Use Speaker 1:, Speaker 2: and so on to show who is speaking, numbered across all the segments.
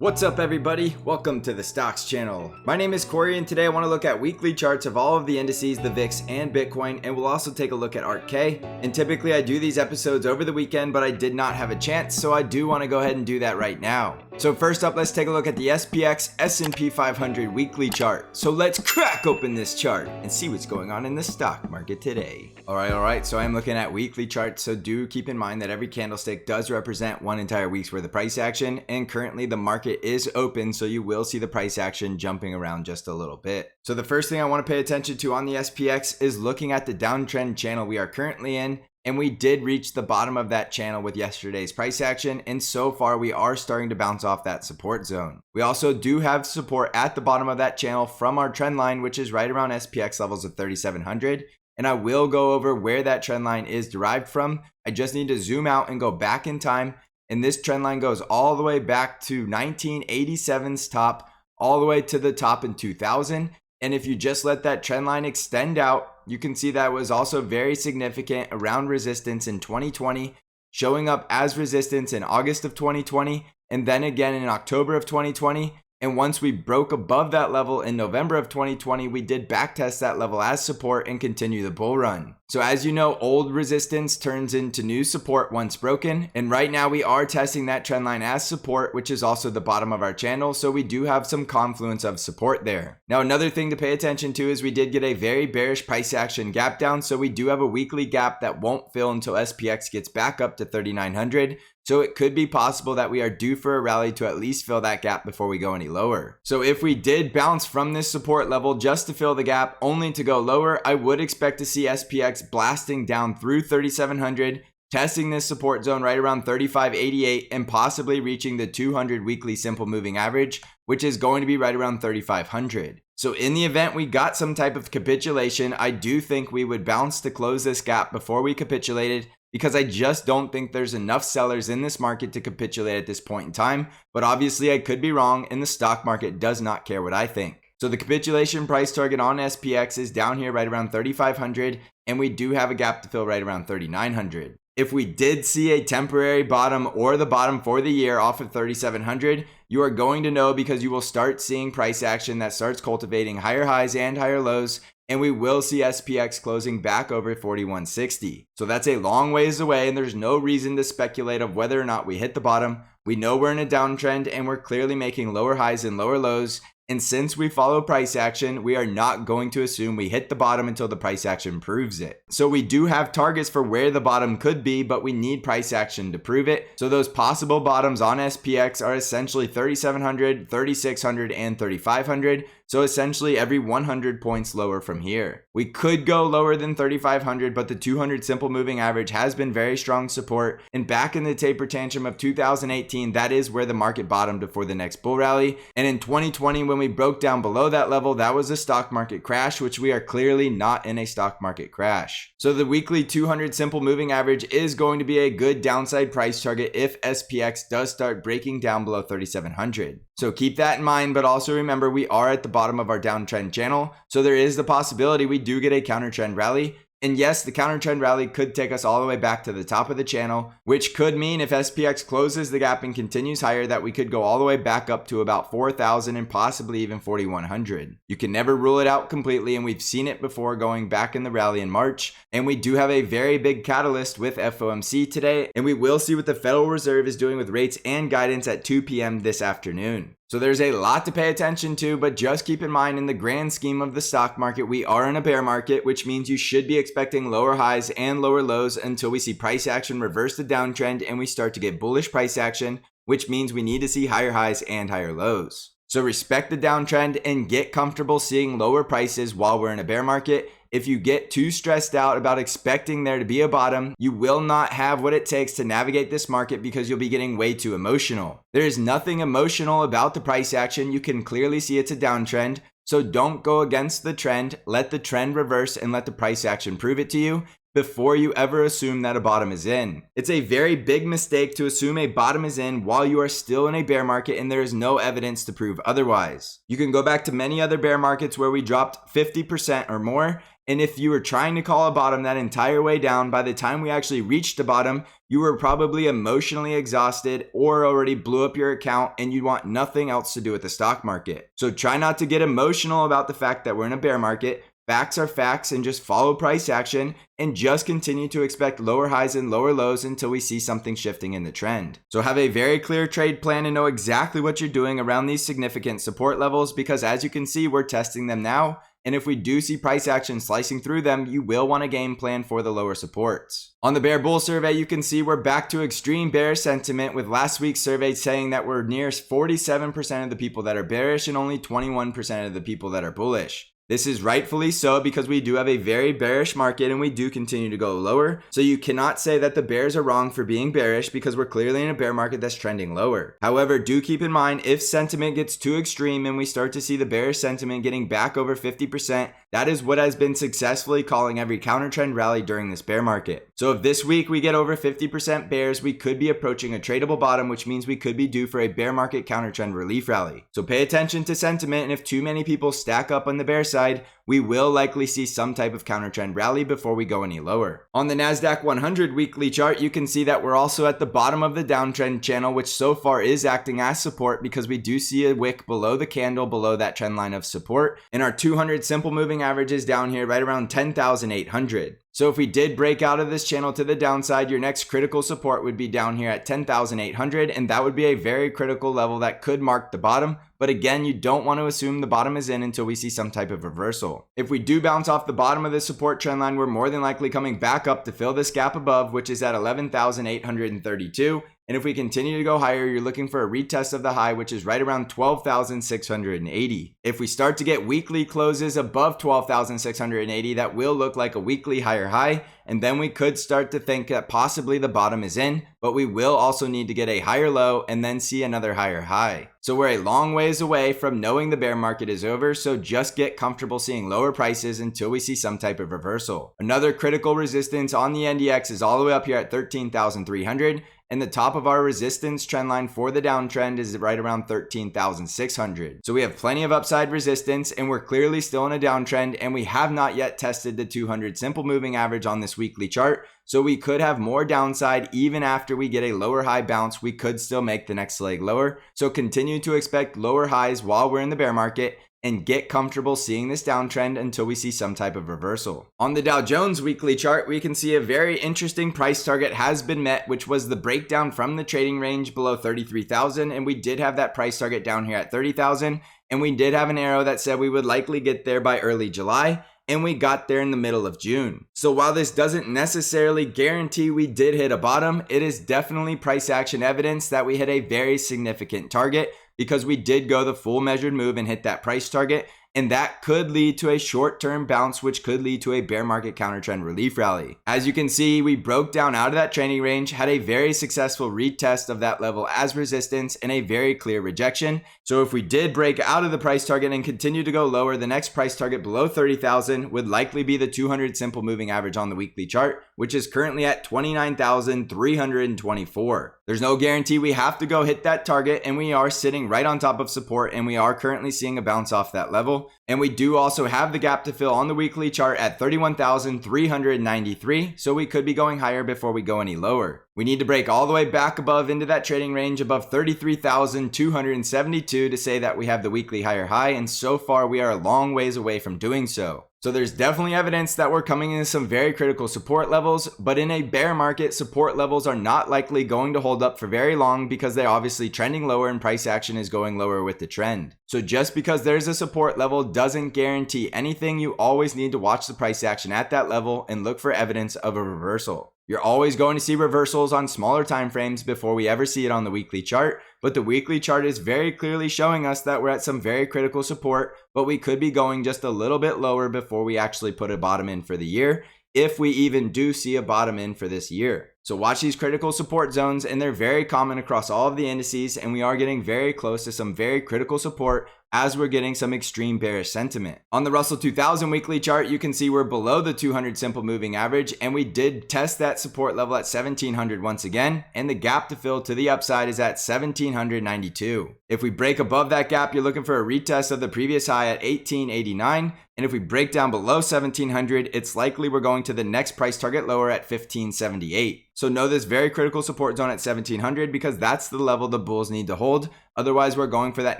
Speaker 1: What's up everybody? Welcome to the Stocks channel. My name is Corey and today I want to look at weekly charts of all of the indices, the VIX and Bitcoin, and we'll also take a look at ARKK. And typically I do these episodes over the weekend, but I did not have a chance, so I do want to go ahead and do that right now. So first up, let's take a look at the SPX S&P 500 weekly chart. So let's crack open this chart and see what's going on in the stock market today. Alright, so I'm looking at weekly charts, so do keep in mind that every candlestick does represent one entire week's worth of price action, and currently the market is open, so you will see the price action jumping around just a little bit. So the first thing I want to pay attention to on the SPX is looking at the downtrend channel we are currently in, and we did reach the bottom of that channel with yesterday's price action, and so far we are starting to bounce off that support zone. We also do have support at the bottom of that channel from our trend line, which is right around SPX levels of 3,700, and I will go over where that trend line is derived from. I just need to zoom out and go back in time. And this trend line goes all the way back to 1987's top, all the way to the top in 2000. And if you just let that trend line extend out, you can see that was also very significant around resistance in 2020, showing up as resistance in August of 2020, and then again in October of 2020. And once we broke above that level in November of 2020, we did backtest that level as support and continue the bull run. So as you know, old resistance turns into new support once broken. And right now we are testing that trend line as support, which is also the bottom of our channel. So we do have some confluence of support there. Now, another thing to pay attention to is we did get a very bearish price action gap down. So we do have a weekly gap that won't fill until SPX gets back up to 3,900. So it could be possible that we are due for a rally to at least fill that gap before we go any lower. So if we did bounce from this support level just to fill the gap only to go lower, I would expect to see SPX blasting down through 3,700, testing this support zone right around 3,588 and possibly reaching the 200 weekly simple moving average, which is going to be right around 3,500. So in the event we got some type of capitulation, I do think we would bounce to close this gap before we capitulated, because I just don't think there's enough sellers in this market to capitulate at this point in time. But obviously I could be wrong, and the stock market does not care what I think. So the capitulation price target on SPX is down here right around 3,500, and we do have a gap to fill right around 3,900. If we did see a temporary bottom or the bottom for the year off of 3,700, you are going to know, because you will start seeing price action that starts cultivating higher highs and higher lows, and we will see SPX closing back over 4160. So that's a long ways away, and there's no reason to speculate of whether or not we hit the bottom. We know we're in a downtrend, and we're clearly making lower highs and lower lows. And since we follow price action, we are not going to assume we hit the bottom until the price action proves it. So we do have targets for where the bottom could be, but we need price action to prove it. So those possible bottoms on SPX are essentially 3,700, 3,600, and 3,500. So essentially every 100 points lower from here. We could go lower than 3,500, but the 200 simple moving average has been very strong support. And back in the taper tantrum of 2018, that is where the market bottomed before the next bull rally. And in 2020, when we broke down below that level, that was a stock market crash, which we are clearly not in a stock market crash. So the weekly 200 simple moving average is going to be a good downside price target if SPX does start breaking down below 3,700. So keep that in mind, but also remember we are at the bottom of our downtrend channel, so there is the possibility we do get a counter trend rally. And yes, the counter trend rally could take us all the way back to the top of the channel, which could mean if SPX closes the gap and continues higher, that we could go all the way back up to about 4,000 and possibly even 4,100. You can never rule it out completely, and we've seen it before going back in the rally in March. And we do have a very big catalyst with FOMC today, and we will see what the Federal Reserve is doing with rates and guidance at 2 p.m. this afternoon. So there's a lot to pay attention to, but just keep in mind, in the grand scheme of the stock market, we are in a bear market, which means you should be expecting lower highs and lower lows until we see price action reverse the downtrend and we start to get bullish price action, which means we need to see higher highs and higher lows. So respect the downtrend and get comfortable seeing lower prices while we're in a bear market. If you get too stressed out about expecting there to be a bottom, you will not have what it takes to navigate this market, because you'll be getting way too emotional. There is nothing emotional about the price action. You can clearly see it's a downtrend. So don't go against the trend. Let the trend reverse and let the price action prove it to you. before you ever assume that a bottom is in. It's a very big mistake to assume a bottom is in while you are still in a bear market and there is no evidence to prove otherwise. You can go back to many other bear markets where we dropped 50% or more, and if you were trying to call a bottom that entire way down, by the time we actually reached the bottom, you were probably emotionally exhausted or already blew up your account and you want nothing else to do with the stock market. So try not to get emotional about the fact that we're in a bear market. Facts are facts, and just follow price action and just continue to expect lower highs and lower lows until we see something shifting in the trend. So have a very clear trade plan and know exactly what you're doing around these significant support levels, because as you can see, we're testing them now. And if we do see price action slicing through them, you will want a game plan for the lower supports. On the bear bull survey, you can see we're back to extreme bearish sentiment, with last week's survey saying that we're near 47% of the people that are bearish and only 21% of the people that are bullish. This is rightfully so because we do have a very bearish market and we do continue to go lower. So you cannot say that the bears are wrong for being bearish because we're clearly in a bear market that's trending lower. However, do keep in mind, if sentiment gets too extreme and we start to see the bearish sentiment getting back over 50%, that is what has been successfully calling every counter trend rally during this bear market. So if this week we get over 50% bears, we could be approaching a tradable bottom, which means we could be due for a bear market counter trend relief rally. So pay attention to sentiment, and if too many people stack up on the bear side, we will likely see some type of counter trend rally before we go any lower. On the NASDAQ 100 weekly chart, you can see that we're also at the bottom of the downtrend channel, which so far is acting as support because we do see a wick below the candle below that trend line of support, and our 200 simple moving average is down here right around 10,800. So if we did break out of this channel to the downside, your next critical support would be down here at 10,800, and that would be a very critical level that could mark the bottom. But again, you don't want to assume the bottom is in until we see some type of reversal. If we do bounce off the bottom of the support trend line, we're more than likely coming back up to fill this gap above, which is at 11,832. And if we continue to go higher, you're looking for a retest of the high, which is right around 12,680. If we start to get weekly closes above 12,680, that will look like a weekly higher high. And then we could start to think that possibly the bottom is in, but we will also need to get a higher low and then see another higher high. So we're a long ways away from knowing the bear market is over, so just get comfortable seeing lower prices until we see some type of reversal. Another critical resistance on the NDX is all the way up here at 13,300. And the top of our resistance trend line for the downtrend is right around 13,600. So we have plenty of upside resistance, and we're clearly still in a downtrend, and we have not yet tested the 200 simple moving average on this weekly chart. So we could have more downside even after we get a lower high bounce. We could still make the next leg lower. So continue to expect lower highs while we're in the bear market, and get comfortable seeing this downtrend until we see some type of reversal. On the Dow Jones weekly chart, we can see a very interesting price target has been met, which was the breakdown from the trading range below 33,000, and we did have that price target down here at 30,000, and we did have an arrow that said we would likely get there by early July, and we got there in the middle of June. So while this doesn't necessarily guarantee we did hit a bottom, it is definitely price action evidence that we hit a very significant target, because we did go the full measured move and hit that price target, and that could lead to a short-term bounce, which could lead to a bear market counter trend relief rally. As you can see, we broke down out of that training range, had a very successful retest of that level as resistance, and a very clear rejection. So if we did break out of the price target and continue to go lower, the next price target below 30,000 would likely be the 200 simple moving average on the weekly chart, which is currently at 29,324. There's no guarantee we have to go hit that target, and we are sitting right on top of support, and we are currently seeing a bounce off that level. And we do also have the gap to fill on the weekly chart at 31,393, so we could be going higher before we go any lower. We need to break all the way back above into that trading range above 33,272 to say that we have the weekly higher high, and so far we are a long ways away from doing so. So there's definitely evidence that we're coming into some very critical support levels, but in a bear market, support levels are not likely going to hold up for very long because they're obviously trending lower and price action is going lower with the trend. So just because there's a support level doesn't guarantee anything. You always need to watch the price action at that level and look for evidence of a reversal. You're always going to see reversals on smaller time frames before we ever see it on the weekly chart, but the weekly chart is very clearly showing us that we're at some very critical support, but we could be going just a little bit lower before we actually put a bottom in for the year, if we even do see a bottom in for this year. So watch these critical support zones, and they're very common across all of the indices, and we are getting very close to some very critical support as we're getting some extreme bearish sentiment. On the Russell 2000 weekly chart, you can see we're below the 200 simple moving average, and we did test that support level at 1700 once again, and the gap to fill to the upside is at 1792. If we break above that gap, you're looking for a retest of the previous high at 1889, and if we break down below 1700, it's likely we're going to the next price target lower at 1578. So know this very critical support zone at 1700 because that's the level the bulls need to hold. Otherwise, we're going for that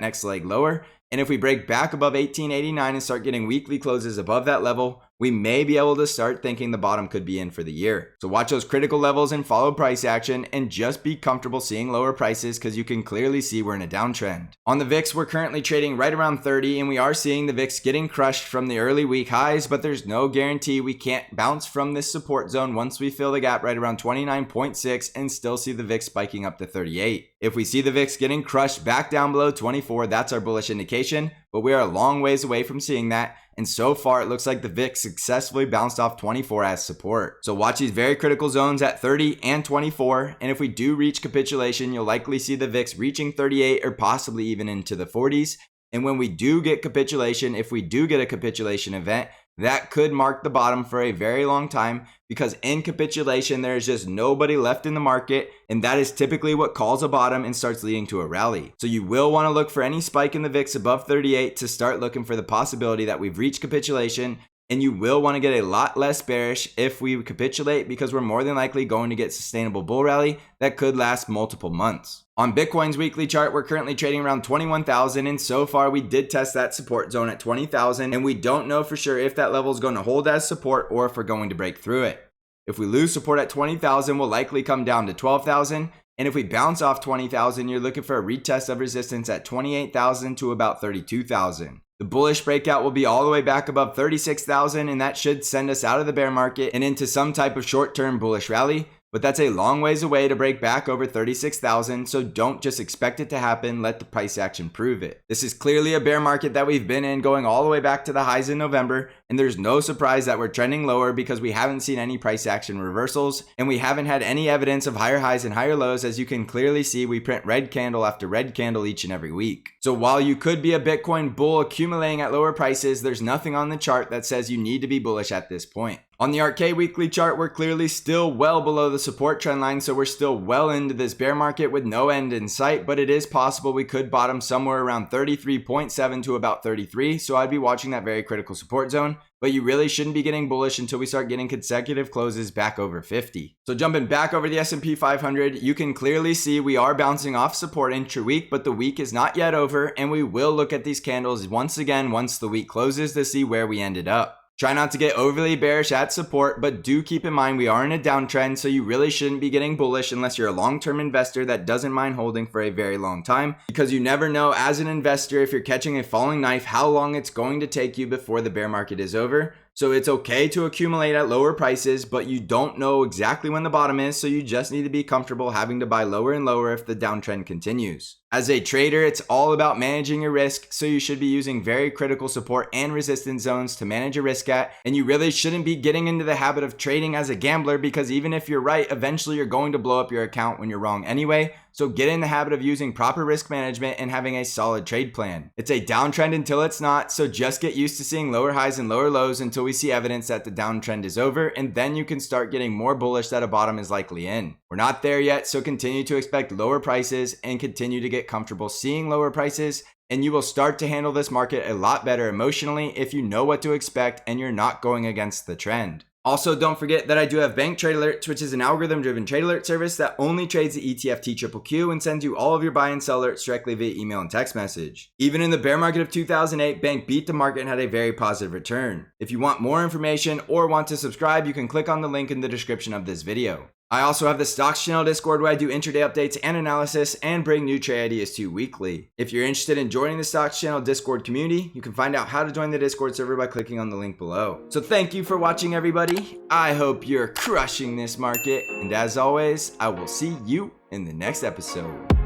Speaker 1: next leg lower. And if we break back above 1889 and start getting weekly closes above that level, we may be able to start thinking the bottom could be in for the year. So watch those critical levels and follow price action, and just be comfortable seeing lower prices because you can clearly see we're in a downtrend. On the VIX, we're currently trading right around 30, and we are seeing the VIX getting crushed from the early week highs, but there's no guarantee we can't bounce from this support zone once we fill the gap right around 29.6 and still see the VIX spiking up to 38. If we see the VIX getting crushed back down below 24, that's our bullish indication, but we are a long ways away from seeing that. And so far, it looks like the VIX successfully bounced off 24 as support. So watch these very critical zones at 30 and 24. And if we do reach capitulation, you'll likely see the VIX reaching 38 or possibly even into the 40s. And when we do get capitulation, if we do get a capitulation event, that could mark the bottom for a very long time, because in capitulation, there is just nobody left in the market, and that is typically what calls a bottom and starts leading to a rally. So you will want to look for any spike in the VIX above 38 to start looking for the possibility that we've reached capitulation. And you will want to get a lot less bearish if we capitulate, because we're more than likely going to get sustainable bull rally that could last multiple months. On Bitcoin's weekly chart, we're currently trading around 21,000, and so far we did test that support zone at 20,000, and we don't know for sure if that level is going to hold as support or if we're going to break through it. If we lose support at 20,000, we'll likely come down to 12,000. And if we bounce off 20,000, you're looking for a retest of resistance at 28,000 to about 32,000. The bullish breakout will be all the way back above 36,000, and that should send us out of the bear market and into some type of short-term bullish rally. But that's a long ways away to break back over 36,000, so don't just expect it to happen, let the price action prove it. This is clearly a bear market that we've been in going all the way back to the highs in November, and there's no surprise that we're trending lower because we haven't seen any price action reversals, and we haven't had any evidence of higher highs and higher lows. As you can clearly see, we print red candle after red candle each and every week. So while you could be a Bitcoin bull accumulating at lower prices, there's nothing on the chart that says you need to be bullish at this point. On the ARKK weekly chart, we're clearly still well below the support trend line, so we're still well into this bear market with no end in sight, but it is possible we could bottom somewhere around 33.7 to about 33, so I'd be watching that very critical support zone. But you really shouldn't be getting bullish until we start getting consecutive closes back over 50. So jumping back over the S&P 500, you can clearly see we are bouncing off support intra-week, but the week is not yet over, and we will look at these candles once again once the week closes to see where we ended up. Try not to get overly bearish at support, but do keep in mind we are in a downtrend, so you really shouldn't be getting bullish unless you're a long-term investor that doesn't mind holding for a very long time, because you never know as an investor if you're catching a falling knife how long it's going to take you before the bear market is over. So it's okay to accumulate at lower prices, but you don't know exactly when the bottom is, so you just need to be comfortable having to buy lower and lower if the downtrend continues. As a trader, it's all about managing your risk, so you should be using very critical support and resistance zones to manage your risk at, and you really shouldn't be getting into the habit of trading as a gambler, because even if you're right, eventually you're going to blow up your account when you're wrong anyway. So get in the habit of using proper risk management and having a solid trade plan. It's a downtrend until it's not, so just get used to seeing lower highs and lower lows until we see evidence that the downtrend is over, and then you can start getting more bullish that a bottom is likely in. We're not there yet, so continue to expect lower prices and continue to get comfortable seeing lower prices, and you will start to handle this market a lot better emotionally if you know what to expect and you're not going against the trend. Also, don't forget that I do have Bank Trade Alerts, which is an algorithm-driven trade alert service that only trades the ETF TQQQ and sends you all of your buy and sell alerts directly via email and text message. Even in the bear market of 2008, Bank beat the market and had a very positive return. If you want more information or want to subscribe, you can click on the link in the description of this video. I also have the Stocks Channel Discord where I do intraday updates and analysis and bring new trade ideas to you weekly. If you're interested in joining the Stocks Channel Discord community, you can find out how to join the Discord server by clicking on the link below. So thank you for watching, everybody. I hope you're crushing this market, and as always, I will see you in the next episode.